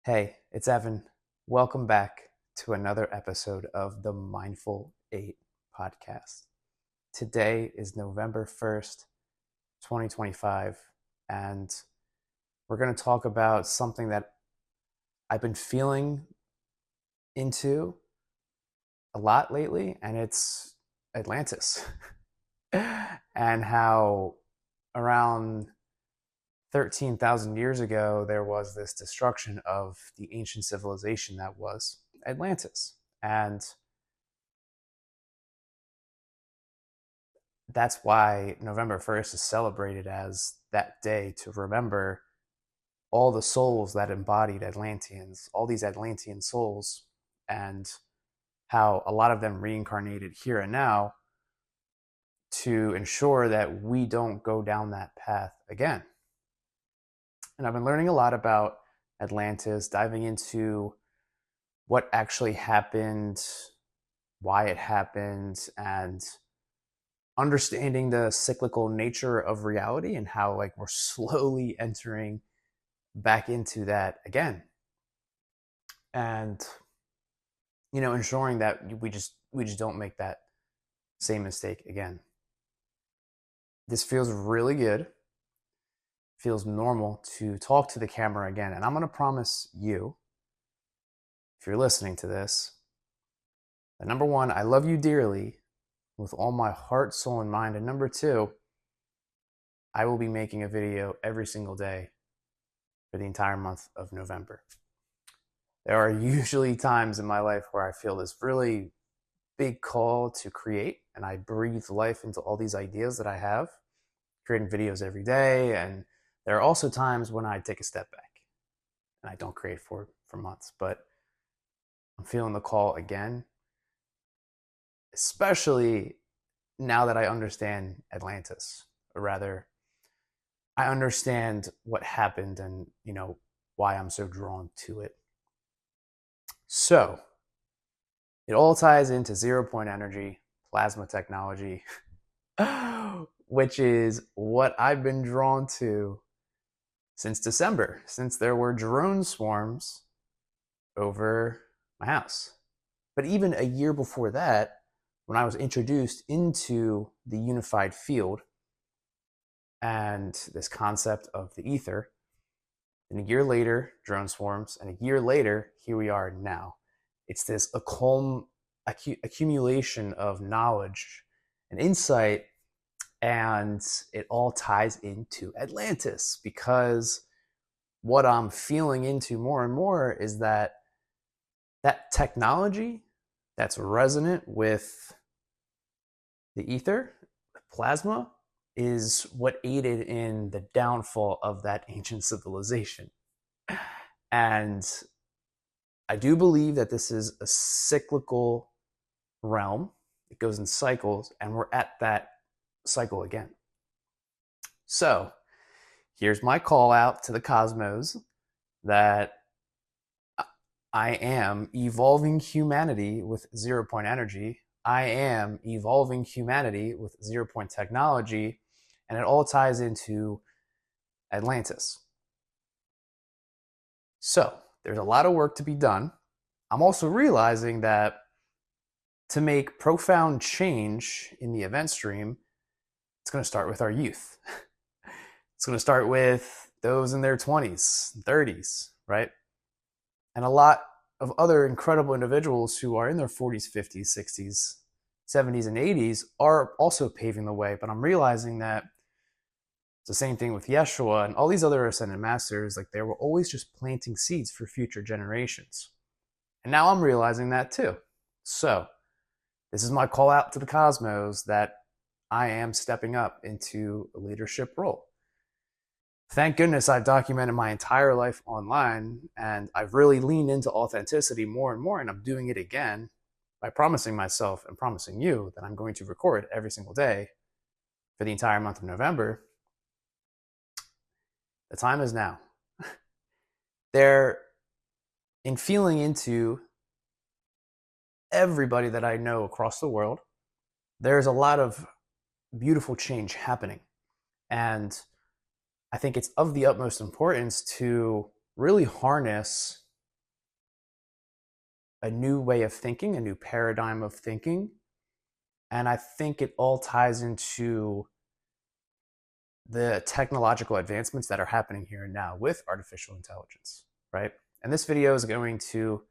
Hey, it's Evan. Welcome back to another episode of the Mindful 8 podcast. Today is November 1st, 2025, and we're going to talk about something that I've been feeling into a lot lately, and it's Atlantis. And how around 13,000 years ago, there was this destruction of the ancient civilization that was Atlantis. And that's why November 1st is celebrated as that day to remember all the souls that embodied Atlanteans, all these Atlantean souls, and how a lot of them reincarnated here and now to ensure that we don't go down that path again. And I've been learning a lot about Atlantis, diving into what actually happened, why it happened, and understanding the cyclical nature of reality and how we're slowly entering back into that again. And ensuring that we just don't make that same mistake again. This feels really good. Feels normal to talk to the camera again. And I'm going to promise you, if you're listening to this, that number one, I love you dearly with all my heart, soul, and mind. And number two, I will be making a video every single day for the entire month of November. There are usually times in my life where I feel this really big call to create, and I breathe life into all these ideas that I have, creating videos every day. And there are also times when I take a step back and I don't create for months, but I'm feeling the call again, especially now that I understand Atlantis, or rather, I understand what happened and, why I'm so drawn to it. So, it all ties into 0 point energy, plasma technology, which is what I've been drawn to since December, since there were drone swarms over my house. But even a year before that, when I was introduced into the unified field and this concept of the ether, and a year later, drone swarms, and a year later, here we are now. It's this accumulation of knowledge and insight, and it all ties into Atlantis, because what I'm feeling into more and more is that technology that's resonant with the ether, the plasma, is what aided in the downfall of that ancient civilization. And I do believe that this is a cyclical realm. It goes in cycles, and we're at that cycle again. So here's my call out to the cosmos that I am evolving humanity with 0 point energy. I am evolving humanity with 0 point technology, and it all ties into Atlantis. So there's a lot of work to be done. I'm also realizing that to make profound change in the event stream, it's going to start with our youth. It's going to start with those in their 20s, 30s, right? And a lot of other incredible individuals who are in their 40s, 50s, 60s, 70s, and 80s are also paving the way. But I'm realizing that it's the same thing with Yeshua and all these other ascended masters. They were always just planting seeds for future generations. And now I'm realizing that too. So this is my call out to the cosmos that I am stepping up into a leadership role. Thank goodness I've documented my entire life online, and I've really leaned into authenticity more and more, and I'm doing it again by promising myself and promising you that I'm going to record every single day for the entire month of November. The time is now. In feeling into everybody that I know across the world, there's a lot of beautiful change happening. And I think it's of the utmost importance to really harness a new way of thinking, a new paradigm of thinking. And I think it all ties into the technological advancements that are happening here and now with artificial intelligence, right? And this video is going to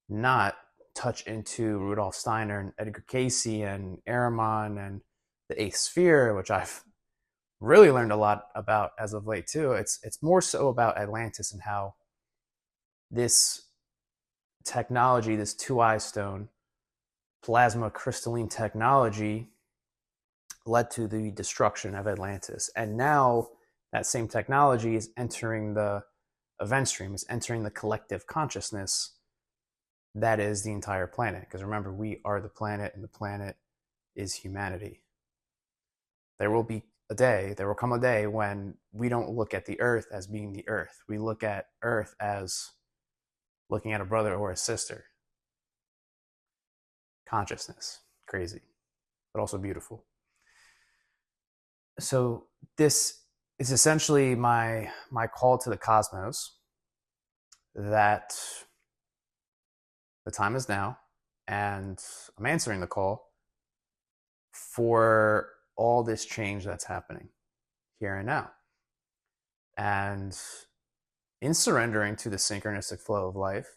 not touch into Rudolf Steiner and Edgar Cayce and Ahriman and the eighth sphere, which I've really learned a lot about as of late too. It's more so about Atlantis and how this technology, this two-eye stone, plasma crystalline technology, led to the destruction of Atlantis. And now that same technology is entering the event stream, is entering the collective consciousness that is the entire planet. Because remember, we are the planet, and the planet is humanity. There will come a day when we don't look at the earth as being the earth. We look at earth as looking at a brother or a sister. Consciousness. Crazy, but also beautiful. So this is essentially my call to the cosmos that the time is now, and I'm answering the call for all this change that's happening here and now. And in surrendering to the synchronistic flow of life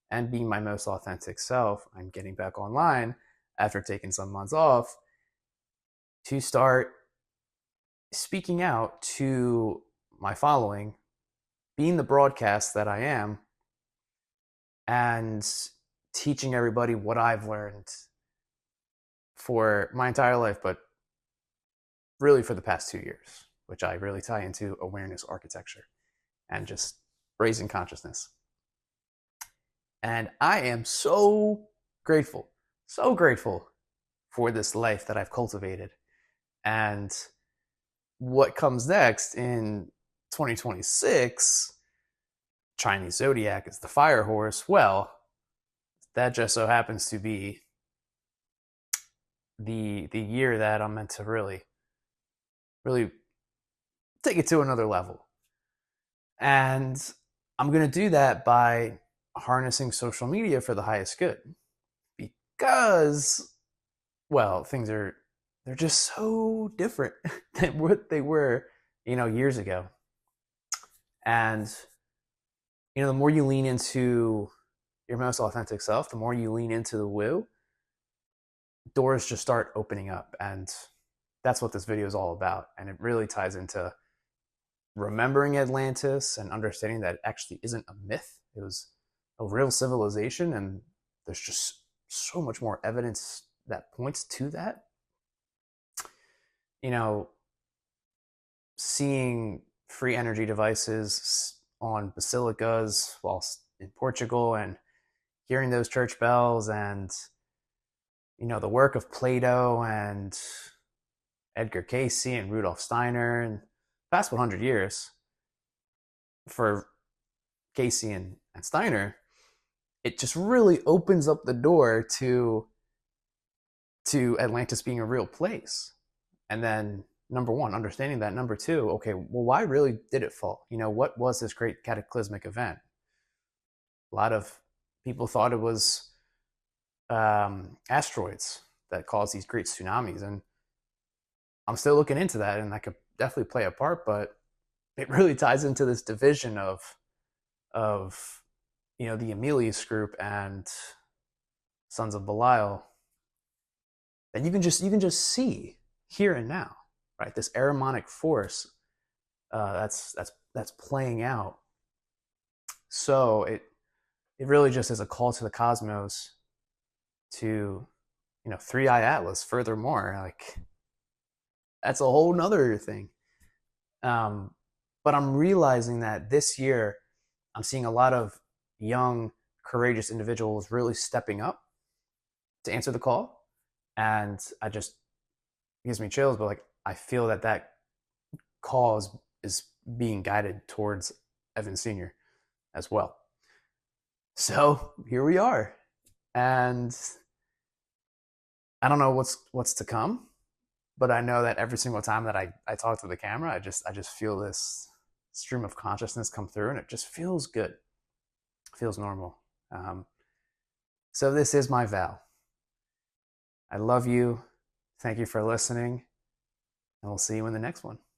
and being my most authentic self, I'm getting back online after taking some months off to start speaking out to my following, being the broadcast that I am, and teaching everybody what I've learned for my entire life, but really for the past 2 years, which I really tie into awareness architecture and just raising consciousness. And I am so grateful for this life that I've cultivated. And what comes next in 2026, Chinese zodiac is the fire horse. Well, that just so happens to be the year that I'm meant to really take it to another level. And I'm going to do that by harnessing social media for the highest good. Because, well, they're just so different than what they were, years ago. And, the more you lean into your most authentic self, the more you lean into the woo, doors just start opening up. And that's what this video is all about. And it really ties into remembering Atlantis and understanding that it actually isn't a myth. It was a real civilization, and there's just so much more evidence that points to that. Seeing free energy devices on basilicas whilst in Portugal, and hearing those church bells, and the work of Plato and Edgar Cayce and Rudolf Steiner, and past 100 years for Cayce and Steiner, it just really opens up the door to Atlantis being a real place. And then, number one, understanding that. Number two, okay, well, why really did it fall? What was this great cataclysmic event? A lot of people thought it was asteroids that caused these great tsunamis. And I'm still looking into that, and that could definitely play a part, but it really ties into this division of the Emilius group and Sons of Belial that you can just see here and now, right? This Ahrimanic force that's playing out. So it really just is a call to the cosmos to, Three-Eye Atlas. Furthermore, like, that's a whole nother thing. But I'm realizing that this year I'm seeing a lot of young, courageous individuals really stepping up to answer the call. And it gives me chills, but I feel that cause is being guided towards Evan Sr. as well. So here we are. And I don't know what's to come, but I know that every single time that I talk to the camera, I just feel this stream of consciousness come through, and it just feels good. It feels normal. So this is my vow. I love you. Thank you for listening, and we'll see you in the next one.